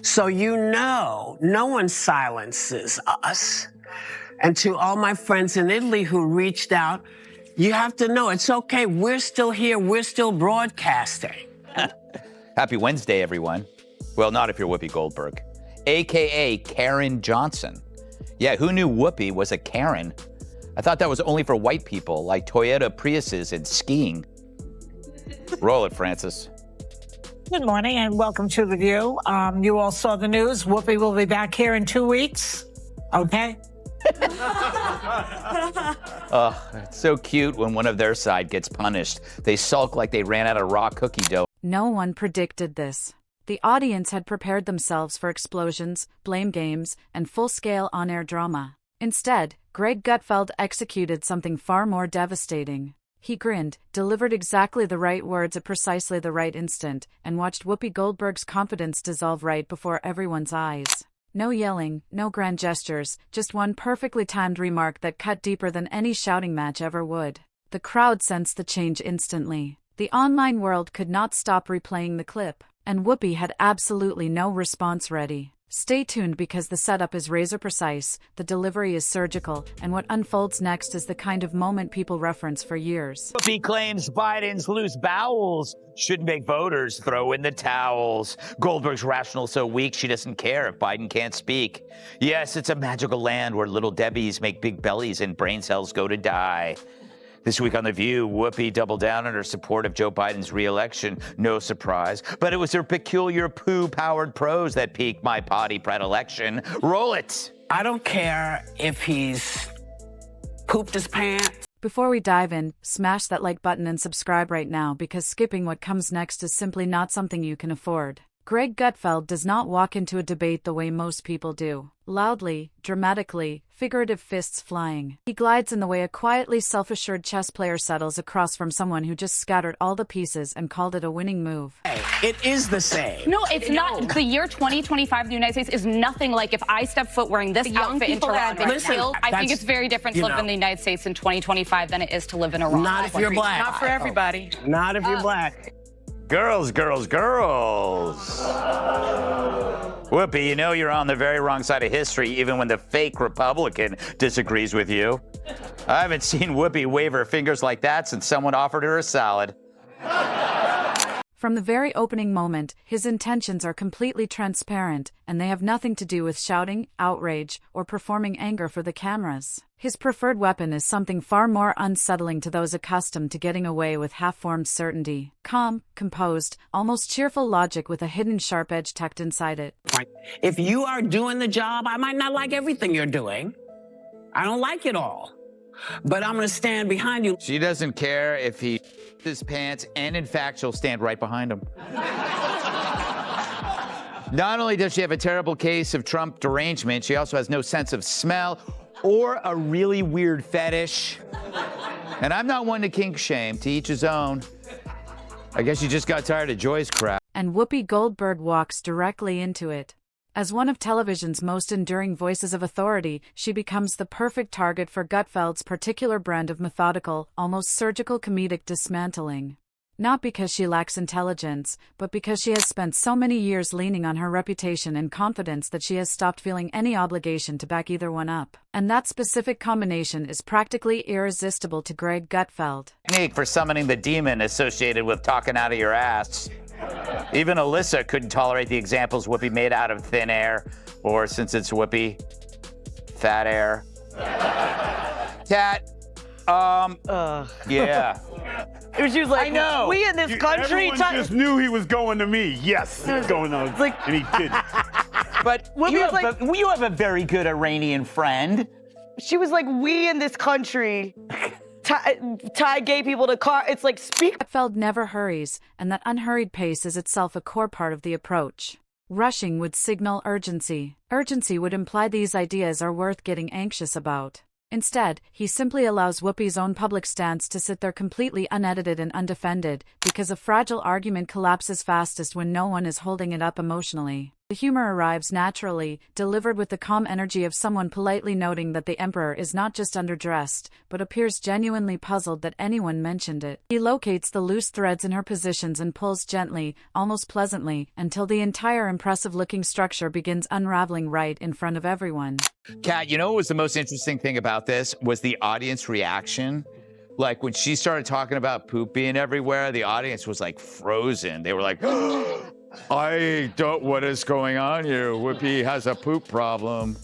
So no one silences us. And to all my friends in Italy who reached out, you have to know it's okay. We're still here. We're still broadcasting. Happy Wednesday, everyone. Well, not if you're Whoopi Goldberg, a.k.a. Karen Johnson. Yeah, who knew Whoopi was a Karen? I thought that was only for white people, like Toyota Priuses and skiing. Roll it, Francis. Good morning and welcome to The View. You all saw the news. Whoopi will be back here in 2 weeks. Okay? Oh, it's so cute when one of their side gets punished. They sulk like they ran out of raw cookie dough. No one predicted this. The audience had prepared themselves for explosions, blame games, and full-scale on-air drama. Instead, Greg Gutfeld executed something far more devastating. He grinned, delivered exactly the right words at precisely the right instant, and watched Whoopi Goldberg's confidence dissolve right before everyone's eyes. No yelling, no grand gestures, just one perfectly timed remark that cut deeper than any shouting match ever would. The crowd sensed the change instantly. The online world could not stop replaying the clip, and Whoopi had absolutely no response ready. Stay tuned because the setup is razor precise, the delivery is surgical, and what unfolds next is the kind of moment people reference for years. Whoopi claims Biden's loose bowels should make voters throw in the towels. Goldberg's rational so weak she doesn't care if Biden can't speak. Yes, it's a magical land where little Debbies make big bellies and brain cells go to die. This week on The View, Whoopi doubled down on her support of Joe Biden's re-election. No surprise. But it was her peculiar poo-powered prose that piqued my potty predilection. Roll it! I don't care if he's pooped his pants. Before we dive in, smash that like button and subscribe right now because skipping what comes next is simply not something you can afford. Greg Gutfeld does not walk into a debate the way most people do. Loudly, dramatically, figurative fists flying. He glides in the way a quietly self-assured chess player settles across from someone who just scattered all the pieces and called it a winning move. It is the same. No, it's not. The year 2025 in the United States is nothing like if I step foot wearing this outfit in Toronto. I think it's very different to live in the United States in 2025, than it is to live in Iran. Not if you're black. Not for everybody. Not if you're black. Girls, girls, girls. Whoopi, you know you're on the very wrong side of history even when the fake Republican disagrees with you. I haven't seen Whoopi wave her fingers like that since someone offered her a salad. From the very opening moment, his intentions are completely transparent, and they have nothing to do with shouting, outrage, or performing anger for the cameras. His preferred weapon is something far more unsettling to those accustomed to getting away with half-formed certainty. Calm, composed, almost cheerful logic with a hidden sharp edge tucked inside it. If you are doing the job, I might not like everything you're doing. I don't like it all. But I'm going to stand behind you. She doesn't care if he his pants, and in fact, she'll stand right behind him. Not only does she have a terrible case of Trump derangement, she also has no sense of smell or a really weird fetish. And I'm not one to kink shame, to each his own. I guess you just got tired of Joy's crap. And Whoopi Goldberg walks directly into it. As one of television's most enduring voices of authority, she becomes the perfect target for Gutfeld's particular brand of methodical, almost surgical comedic dismantling. Not because she lacks intelligence, but because she has spent so many years leaning on her reputation and confidence that she has stopped feeling any obligation to back either one up. And that specific combination is practically irresistible to Greg Gutfeld. Technique for summoning the demon associated with talking out of your ass. Even Alyssa couldn't tolerate the examples Whoopi made out of thin air, or since it's Whoopi, fat air. Cat, yeah. She was like, I know. We in this country. Everyone just knew he was going to me. Yes, he's going on. Like, and he didn't. But you have a very good Iranian friend. She was like, we in this country tie gay people to car. It's like, speak. Gutfeld never hurries, and that unhurried pace is itself a core part of the approach. Rushing would signal urgency. Urgency would imply these ideas are worth getting anxious about. Instead, he simply allows Whoopi's own public stance to sit there completely unedited and undefended, because a fragile argument collapses fastest when no one is holding it up emotionally. The humor arrives naturally, delivered with the calm energy of someone politely noting that the emperor is not just underdressed, but appears genuinely puzzled that anyone mentioned it. He locates the loose threads in her positions and pulls gently, almost pleasantly, until the entire impressive-looking structure begins unraveling right in front of everyone. Kat, you know what was the most interesting thing about this was the audience reaction. Like when she started talking about poop being everywhere, the audience was like frozen. They were like, I don't, what is going on here? Whoopi has a poop problem.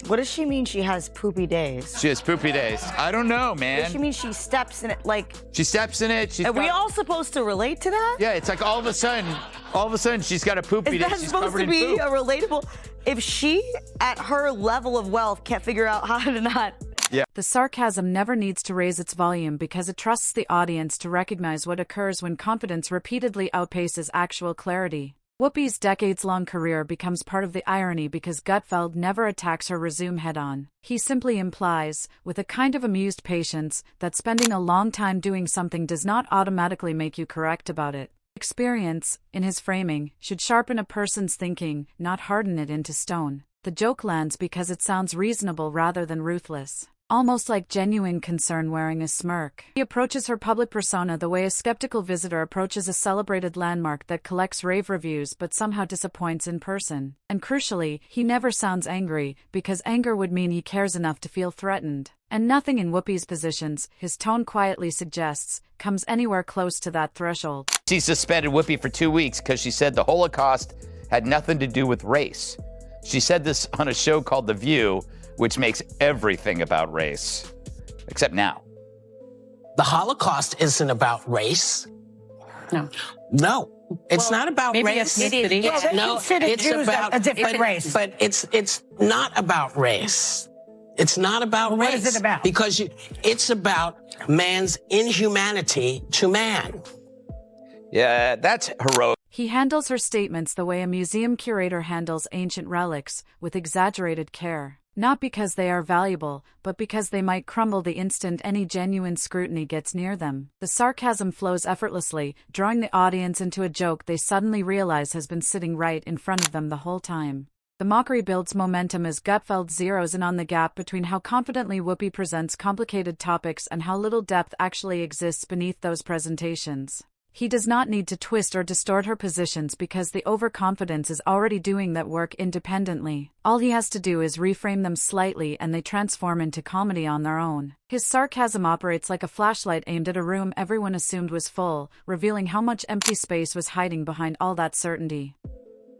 What does she mean she has poopy days? She has poopy days. I don't know, man. What does she mean she steps in it, like... She steps in it. Are we all supposed to relate to that? Yeah, it's like all of a sudden she's got a poopy day. Is that supposed to be a relatable? If she, at her level of wealth, can't figure out how to not... Yeah. The sarcasm never needs to raise its volume because it trusts the audience to recognize what occurs when confidence repeatedly outpaces actual clarity. Whoopi's decades-long career becomes part of the irony because Gutfeld never attacks her resume head-on. He simply implies, with a kind of amused patience, that spending a long time doing something does not automatically make you correct about it. Experience, in his framing, should sharpen a person's thinking, not harden it into stone. The joke lands because it sounds reasonable rather than ruthless. Almost like genuine concern wearing a smirk. He approaches her public persona the way a skeptical visitor approaches a celebrated landmark that collects rave reviews but somehow disappoints in person. And crucially, he never sounds angry, because anger would mean he cares enough to feel threatened. And nothing in Whoopi's positions, his tone quietly suggests, comes anywhere close to that threshold. She suspended Whoopi for 2 weeks because she said the Holocaust had nothing to do with race. She said this on a show called The View, which makes everything about race, except now. The Holocaust isn't about race. No, it's not about race. Ethnicity. It's about a different race. But it's not about race. It's not about race. What is it about? Because it's about man's inhumanity to man. Yeah, that's heroic. He handles her statements the way a museum curator handles ancient relics, with exaggerated care. Not because they are valuable, but because they might crumble the instant any genuine scrutiny gets near them. The sarcasm flows effortlessly, drawing the audience into a joke they suddenly realize has been sitting right in front of them the whole time. The mockery builds momentum as Gutfeld zeroes in on the gap between how confidently Whoopi presents complicated topics and how little depth actually exists beneath those presentations. He does not need to twist or distort her positions because the overconfidence is already doing that work independently. All he has to do is reframe them slightly and they transform into comedy on their own. His sarcasm operates like a flashlight aimed at a room everyone assumed was full, revealing how much empty space was hiding behind all that certainty.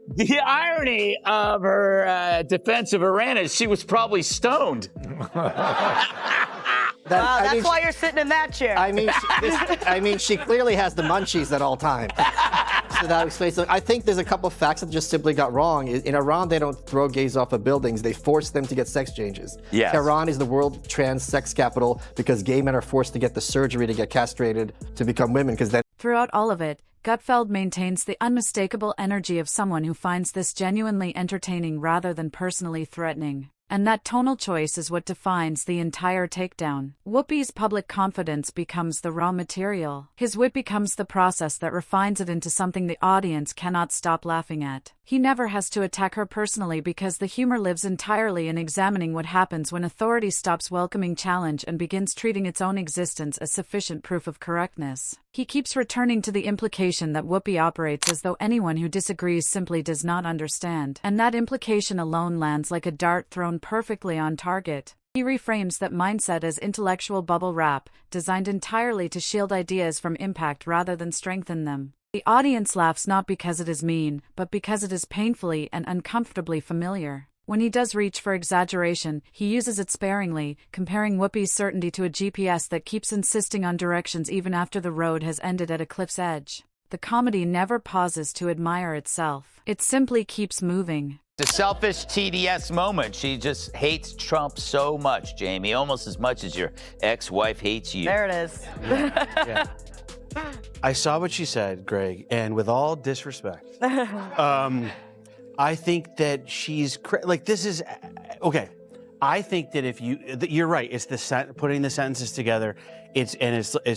The irony of her defense of Iran is she was probably stoned. That's why you're sitting in that chair. I mean, she clearly has the munchies at all times. So that explains. I think there's a couple of facts that just simply got wrong. In Iran, they don't throw gays off of buildings. They force them to get sex changes. Yes. Tehran is the world trans sex capital because gay men are forced to get the surgery to get castrated to become women. Throughout all of it, Gutfeld maintains the unmistakable energy of someone who finds this genuinely entertaining rather than personally threatening. And that tonal choice is what defines the entire takedown. Whoopi's public confidence becomes the raw material. His wit becomes the process that refines it into something the audience cannot stop laughing at. He never has to attack her personally because the humor lives entirely in examining what happens when authority stops welcoming challenge and begins treating its own existence as sufficient proof of correctness. He keeps returning to the implication that Whoopi operates as though anyone who disagrees simply does not understand, and that implication alone lands like a dart thrown perfectly on target. He reframes that mindset as intellectual bubble wrap, designed entirely to shield ideas from impact rather than strengthen them. The audience laughs not because it is mean, but because it is painfully and uncomfortably familiar. When he does reach for exaggeration, he uses it sparingly, comparing Whoopi's certainty to a GPS that keeps insisting on directions even after the road has ended at a cliff's edge. The comedy never pauses to admire itself. It simply keeps moving. The selfish TDS moment. She just hates Trump so much, Jamie, almost as much as your ex-wife hates you. There it is. Yeah. I saw what she said, Greg, and with all disrespect, I think that she's like, this is okay. I think that if you're right. It's the putting the sentences together. It's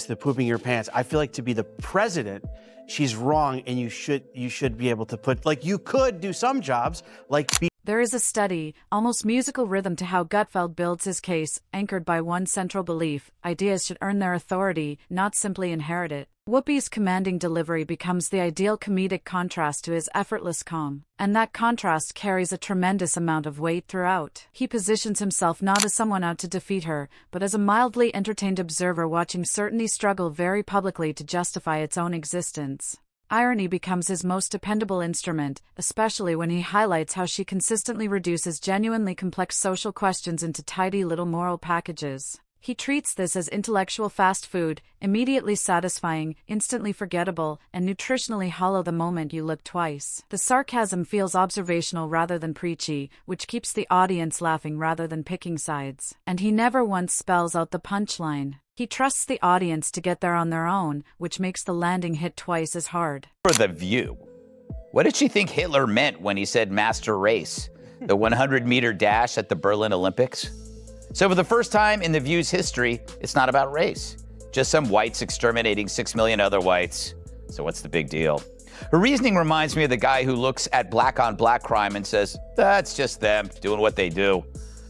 the pooping your pants. I feel like to be the president, she's wrong, and you should be able to put, like, you could do some jobs like be. There is a steady, almost musical rhythm to how Gutfeld builds his case, anchored by one central belief: ideas should earn their authority, not simply inherit it. Whoopi's commanding delivery becomes the ideal comedic contrast to his effortless calm, and that contrast carries a tremendous amount of weight throughout. He positions himself not as someone out to defeat her, but as a mildly entertained observer watching certainty struggle very publicly to justify its own existence. Irony becomes his most dependable instrument, especially when he highlights how she consistently reduces genuinely complex social questions into tidy little moral packages. He treats this as intellectual fast food, immediately satisfying, instantly forgettable, and nutritionally hollow the moment you look twice. The sarcasm feels observational rather than preachy, which keeps the audience laughing rather than picking sides. And he never once spells out the punchline. He trusts the audience to get there on their own, which makes the landing hit twice as hard. For The View, what did she think Hitler meant when he said master race? The 100-meter dash at the Berlin Olympics? So for the first time in The View's history, it's not about race. Just some whites exterminating 6 million other whites. So what's the big deal? Her reasoning reminds me of the guy who looks at black-on-black crime and says, that's just them doing what they do.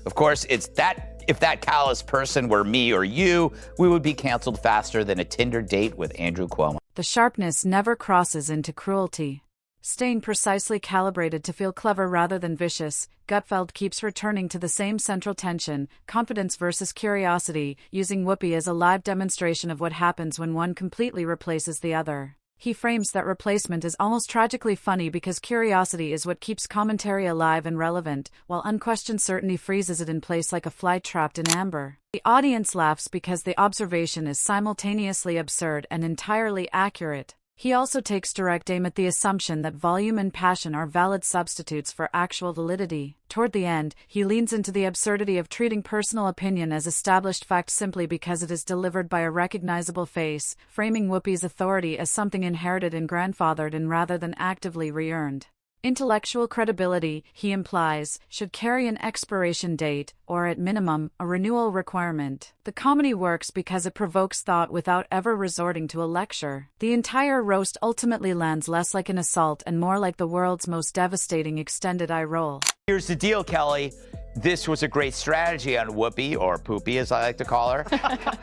Of course, if that callous person were me or you, we would be canceled faster than a Tinder date with Andrew Cuomo. The sharpness never crosses into cruelty. Staying precisely calibrated to feel clever rather than vicious, Gutfeld keeps returning to the same central tension, confidence versus curiosity, using Whoopi as a live demonstration of what happens when one completely replaces the other. He frames that replacement as almost tragically funny because curiosity is what keeps commentary alive and relevant, while unquestioned certainty freezes it in place like a fly trapped in amber. The audience laughs because the observation is simultaneously absurd and entirely accurate. He also takes direct aim at the assumption that volume and passion are valid substitutes for actual validity. Toward the end, he leans into the absurdity of treating personal opinion as established fact simply because it is delivered by a recognizable face, framing Whoopi's authority as something inherited and grandfathered in rather than actively re-earned. Intellectual credibility, he implies, should carry an expiration date, or at minimum, a renewal requirement. The comedy works because it provokes thought without ever resorting to a lecture. The entire roast ultimately lands less like an assault and more like the world's most devastating extended eye roll. Here's the deal, Kelly. This was a great strategy on Whoopi, or Poopy as I like to call her.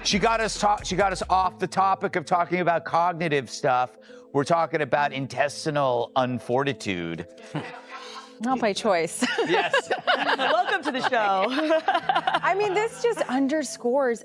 She got us off the topic of talking about cognitive stuff. We're talking about intestinal unfortitude. Not by choice. Yes. Welcome to the show. I mean, this just underscores,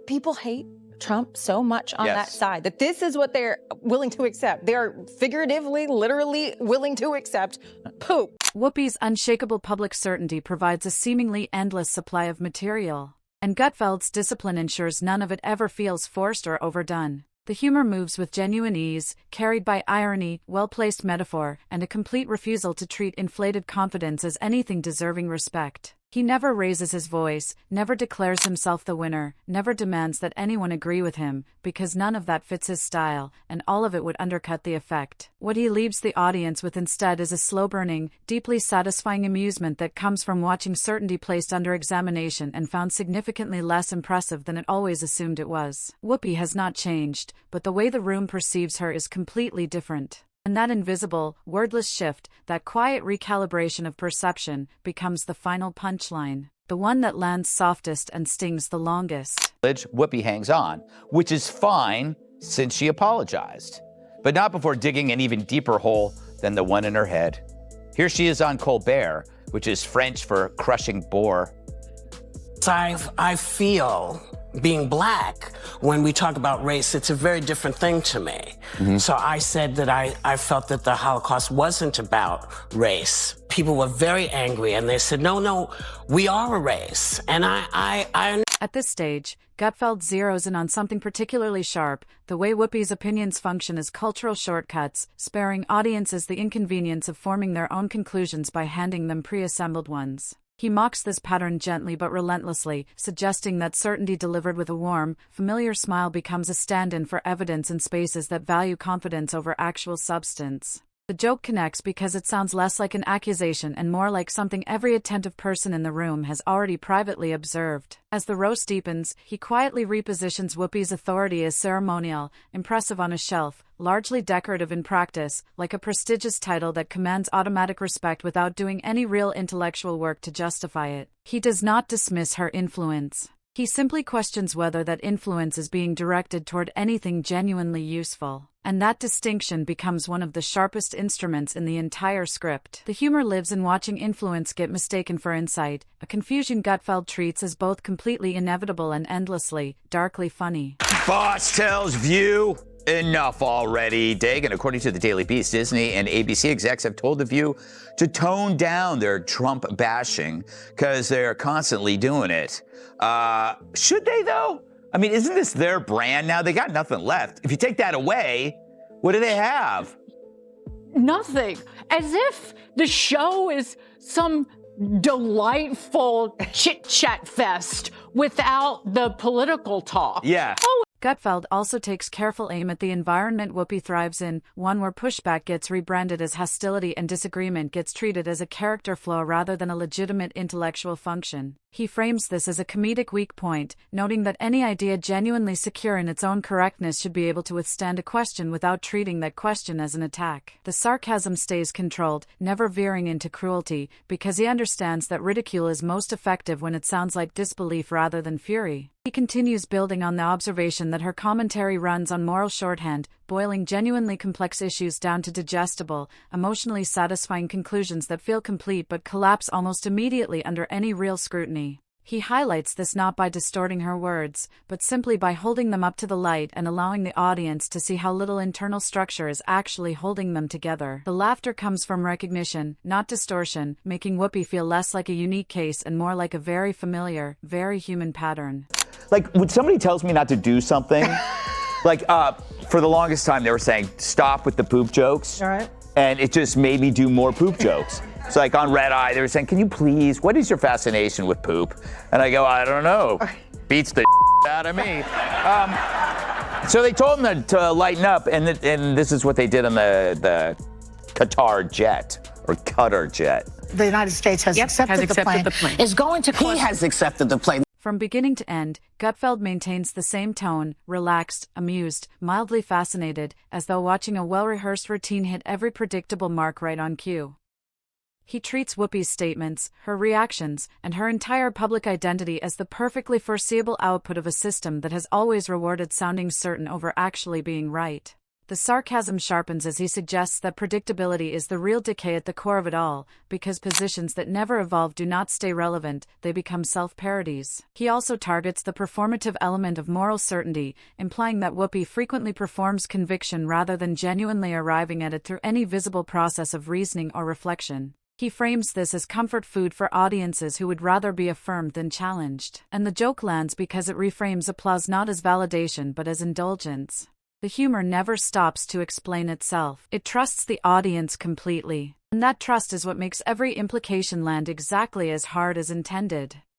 people hate Trump so much on that side that this is what they're willing to accept. They're figuratively, literally willing to accept poop. Whoopi's unshakable public certainty provides a seemingly endless supply of material, and Gutfeld's discipline ensures none of it ever feels forced or overdone. The humor moves with genuine ease, carried by irony, well-placed metaphor, and a complete refusal to treat inflated confidence as anything deserving respect. He never raises his voice, never declares himself the winner, never demands that anyone agree with him, because none of that fits his style, and all of it would undercut the effect. What he leaves the audience with instead is a slow-burning, deeply satisfying amusement that comes from watching certainty placed under examination and found significantly less impressive than it always assumed it was. Whoopi has not changed, but the way the room perceives her is completely different. And that invisible, wordless shift, that quiet recalibration of perception, becomes the final punchline, the one that lands softest and stings the longest. Whoopi hangs on, which is fine since she apologized, but not before digging an even deeper hole than the one in her head. Here she is on Colbert, which is French for crushing bore. I feel being black, when we talk about race, it's a very different thing to me. So I said that I felt that the Holocaust wasn't about race. People were very angry and they said, no, we are a race. And I At this stage, Gutfeld zeroes in on something particularly sharp, the way Whoopi's opinions function as cultural shortcuts, sparing audiences the inconvenience of forming their own conclusions by handing them pre-assembled ones. He mocks this pattern gently but relentlessly, suggesting that certainty delivered with a warm, familiar smile becomes a stand-in for evidence in spaces that value confidence over actual substance. The joke connects because it sounds less like an accusation and more like something every attentive person in the room has already privately observed. As the roast deepens, he quietly repositions Whoopi's authority as ceremonial, impressive on a shelf, largely decorative in practice, like a prestigious title that commands automatic respect without doing any real intellectual work to justify it. He does not dismiss her influence. He simply questions whether that influence is being directed toward anything genuinely useful. And that distinction becomes one of the sharpest instruments in the entire script. The humor lives in watching influence get mistaken for insight, a confusion Gutfeld treats as both completely inevitable and endlessly, darkly funny. Boss tells View, enough already. Dagan, according to the Daily Beast, Disney and ABC execs have told The View to tone down their Trump bashing because they're constantly doing it. Should they, though? I mean, isn't this their brand now? They got nothing left. If you take that away, what do they have? Nothing. As if the show is some delightful chit-chat fest without the political talk. Yeah. Gutfeld also takes careful aim at the environment Whoopi thrives in, one where pushback gets rebranded as hostility and disagreement gets treated as a character flaw rather than a legitimate intellectual function. He frames this as a comedic weak point, noting that any idea genuinely secure in its own correctness should be able to withstand a question without treating that question as an attack. The sarcasm stays controlled, never veering into cruelty, because he understands that ridicule is most effective when it sounds like disbelief rather than fury. He continues building on the observation that her commentary runs on moral shorthand, boiling genuinely complex issues down to digestible, emotionally satisfying conclusions that feel complete but collapse almost immediately under any real scrutiny. He highlights this not by distorting her words, but simply by holding them up to the light and allowing the audience to see how little internal structure is actually holding them together. The laughter comes from recognition, not distortion, making Whoopi feel less like a unique case and more like a very familiar, very human pattern. Like, when somebody tells me not to do something, like, for the longest time they were saying, stop with the poop jokes. All right. And it just made me do more poop jokes. It's like on Red Eye, they were saying, can you please, what is your fascination with poop? And I go, I don't know. Beats the out of me. So they told them to lighten up, and this is what they did on the Qatar jet, or Qatar jet. The United States has accepted the plane. Is going to He has accepted the plane. From beginning to end, Gutfeld maintains the same tone, relaxed, amused, mildly fascinated, as though watching a well-rehearsed routine hit every predictable mark right on cue. He treats Whoopi's statements, her reactions, and her entire public identity as the perfectly foreseeable output of a system that has always rewarded sounding certain over actually being right. The sarcasm sharpens as he suggests that predictability is the real decay at the core of it all, because positions that never evolve do not stay relevant, they become self-parodies. He also targets the performative element of moral certainty, implying that Whoopi frequently performs conviction rather than genuinely arriving at it through any visible process of reasoning or reflection. He frames this as comfort food for audiences who would rather be affirmed than challenged. And the joke lands because it reframes applause not as validation but as indulgence. The humor never stops to explain itself. It trusts the audience completely. And that trust is what makes every implication land exactly as hard as intended.